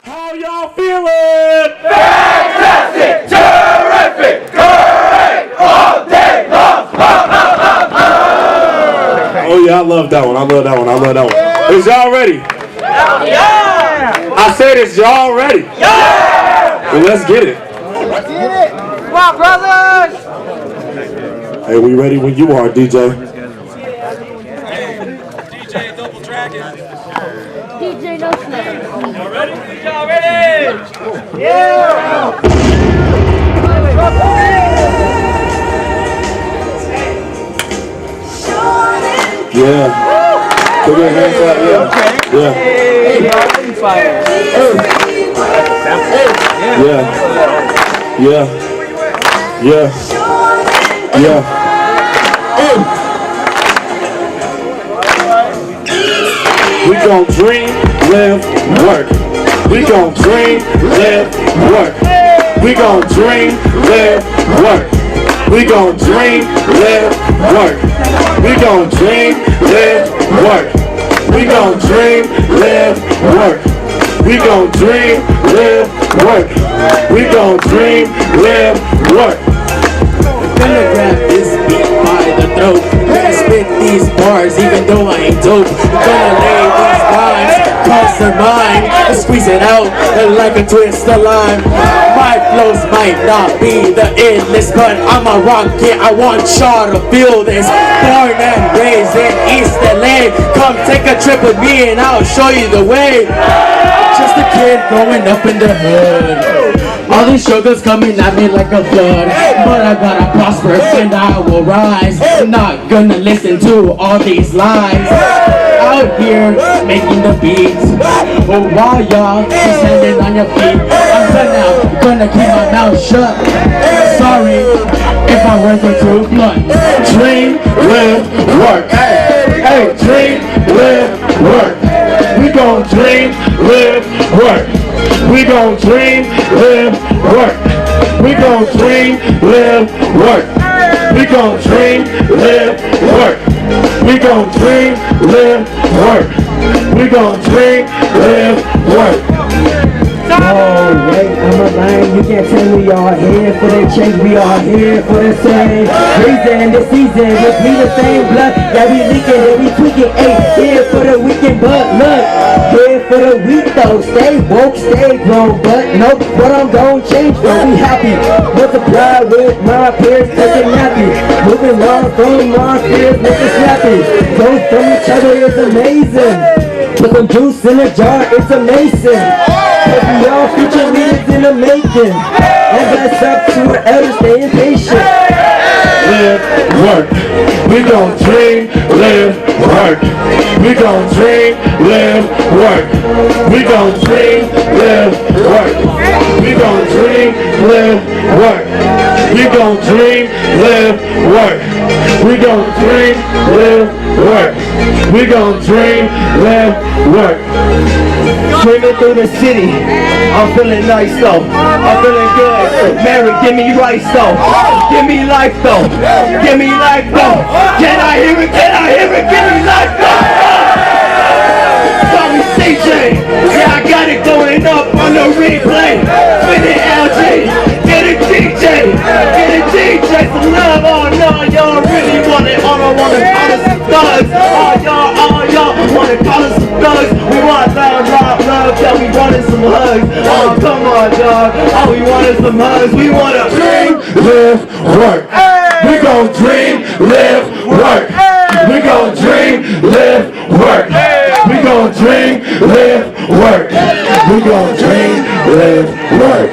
How y'all feeling? Fantastic! Terrific! Great! All day long! Oh yeah, I love that one. I love that one. I love that one. Is y'all ready? Yeah! I said, is y'all ready? Yeah! Well, let's get it. Let's get it! Come on, brothers! Hey, we ready when you are, DJ. DJ double tracking. DJ No Snap. Y'all ready? Y'all ready? Yeah! Yeah. Put your hands up. Yeah. Yeah. Yeah. Yeah. Yeah. Yeah. We gon' dream, live, work. We gon' dream, live, work. We gon' dream, live, work. We gon' dream, live, work. We gon' dream, live, work. We gon' dream, live, work. We gon' dream, live, work. We gon' dream, live, work. Gonna grab this beat by the throat. Gonna spit these bars even though I ain't dope. Gonna lay these rhymes across their mind and squeeze it out like a twist of lime. My flows might not be the endless, but I'm a rocket. I want y'all to feel this. Born and raised in East LA. Come take a trip with me and I'll show you the way. Just a kid growing up in the hood. All these struggles coming at me like a flood, but I gotta prosper and I will rise. I'm not gonna listen to all these lies. Out here making the beats, oh while y'all is standing on your feet, I'm gonna keep my mouth shut. Sorry if I work it too blunt. Dream, live, work. Hey, dream, live, work. We gon' dream, live, work. We gon' dream, live, work. We gon' dream, live, work. We gon' dream, live, work. We gon' dream, live, work. We gon' dream, live, work. Oh, wait, I'm a line, you can't tell me y'all here for the change, we all here for the same reason, this season, we bleed the same blood, yeah we leaking and we tweaking, ain't here for the weekend, but look, here for the week though, stay woke, stay grown, but no, what I'm gon' change though, we happy, multiply with my peers, taking nappy, moving on from our fears, making snappy, growth from each other is amazing, put some juice in a jar, it's amazing. We all future leaders in the making. And bless up to our elders, staying patient. Live, work. We gon' dream, live, work. We gon' dream, live, work. We gon' dream, live, work. We gon' dream, live, work. We gon' dream, live, work. We gon' dream, live, work. We gon' dream, live, work. Screaming through the city, I'm feeling nice though, I'm feeling good. Mary, give me rice though, give me life though, give me life though. Can I hear it, can I hear it, give me life though. Call me CJ, yeah I got it going up on the replay. Spin it LG, get a DJ, some love, oh no, y'all really want it, all I wanna call us some thugs. Oh y'all wanna call us some thugs, we want love, yeah, we wanted some hugs. Oh, come on, dog. Oh, we wanted some hugs. We wanna Dream, live, work. We gon' dream, live, work. We gon' dream, live, work. We gon' dream, live, work. We gon' dream, live, work.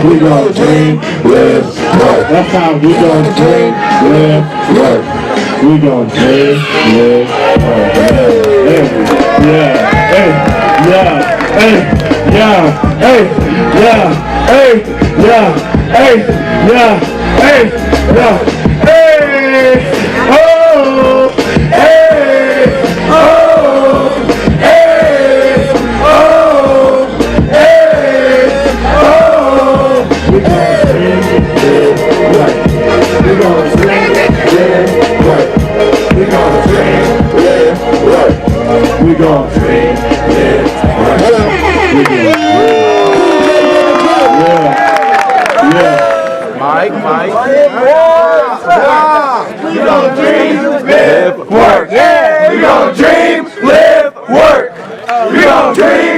We gon' dream, live, work. That's how we gon' dream, live, work. We gon' dream, live, work. Yeah, hey, yeah, hey, yeah, hey, yeah, hey, yeah, hey, yeah, hey, yeah, hey, oh, hey, oh, hey, oh, hey, oh. We gon' dream, live, work. We gon' dream, live, work. We gon' dream, live, work. We gon' dream, live, work. We gon' dream. We gon' dream, live, work. We gon' dream, live, work. We gon' dream,